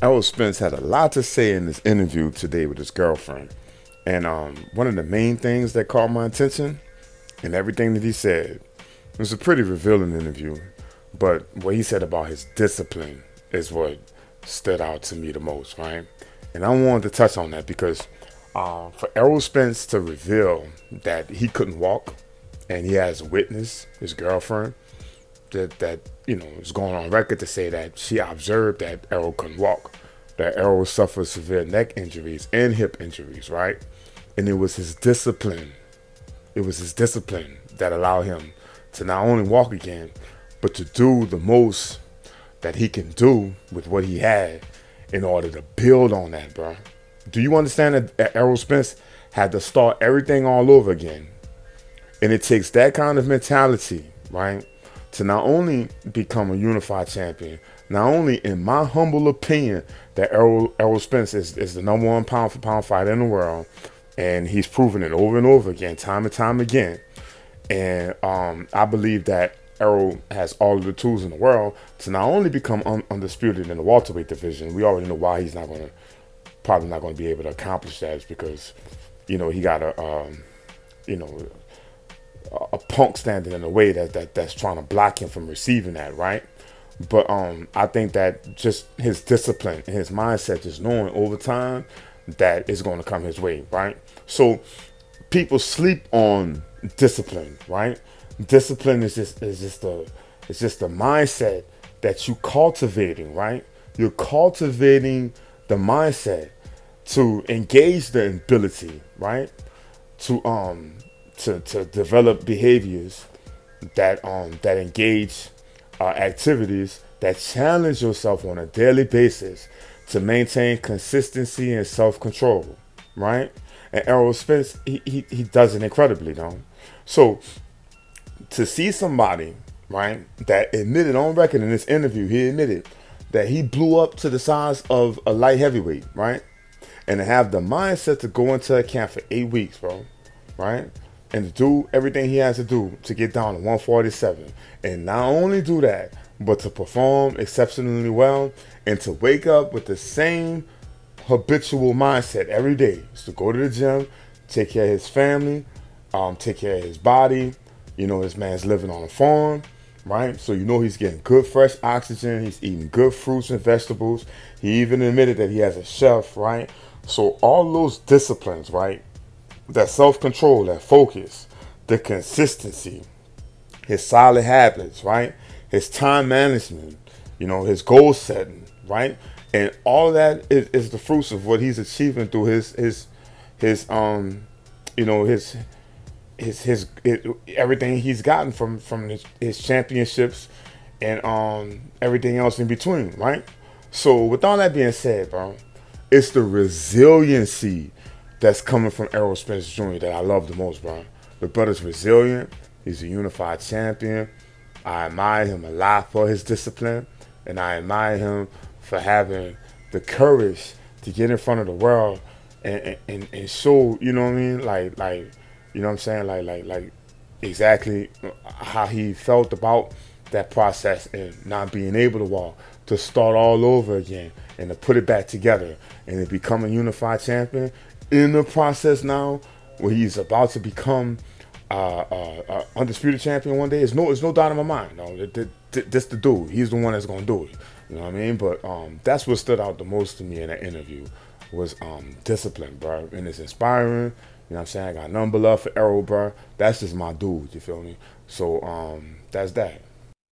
Errol Spence had a lot to say in this interview today with his girlfriend. And one of the main things that caught my attention in everything that he said, it was a pretty revealing interview, but what he said about his discipline is what stood out to me the most, right? And I wanted to touch on that because for Errol Spence to reveal that he couldn't walk, and he has witnessed his girlfriend that is going on record to say that she observed that Errol couldn't walk, that Errol suffered severe neck injuries and hip injuries, right? And it was his discipline. It was his discipline that allowed him to not only walk again, but to do the most that he can do with what he had in order to build on that, bro. Do you understand that Errol Spence had to start everything all over again? And it takes that kind of mentality, right, to not only become a unified champion, not only, in my humble opinion, that Errol Spence is the #1 pound-for-pound fighter in the world, and he's proven it over and over again, time and time again. And I believe that Errol has all of the tools in the world to not only become undisputed in the welterweight division. We already know why he's probably not going to be able to accomplish that. It's because, he got a punk standing in the way that's trying to block him from receiving that, right? But I think that just his discipline and his mindset, just knowing over time that it's going to come his way, right? So people sleep on discipline, right? Discipline is just the mindset that you cultivating, right? You're cultivating the mindset to engage the ability, right? To develop behaviors that engage activities that challenge yourself on a daily basis to maintain consistency and self-control, right? And Errol Spence, he does it incredibly, though. So to see somebody, right, that admitted on record in this interview, he admitted that he blew up to the size of a light heavyweight, right? And to have the mindset to go into a camp for 8 weeks, bro, right? And to do everything he has to do to get down to 147. And not only do that, but to perform exceptionally well and to wake up with the same habitual mindset every day. Is to go to the gym, take care of his family, take care of his body. This man's living on a farm, right? So he's getting good fresh oxygen. He's eating good fruits and vegetables. He even admitted that he has a chef, right? So all those disciplines, right? That self-control, that focus, the consistency, his solid habits, right? His time management, his goal setting, right? And all of that is the fruits of what he's achieving through his everything he's gotten from his championships and everything else in between, right? So with all that being said, bro, it's the resiliency that's coming from Errol Spence Jr. that I love the most, bro. The brother's resilient. He's a unified champion. I admire him a lot for his discipline, and I admire him for having the courage to get in front of the world and show, you know what I mean, like you know what I'm saying, like exactly how he felt about that process and not being able to walk, to start all over again and to put it back together and to become a unified champion. In the process now, where he's about to become undisputed champion one day, there's no doubt in my mind. This the dude. He's the one that's gonna do it. You know what I mean? But that's what stood out the most to me in that interview was discipline, bro. And it's inspiring. You know what I'm saying? I got nothing but love for Errol, bro. That's just my dude. You feel me? So that's that.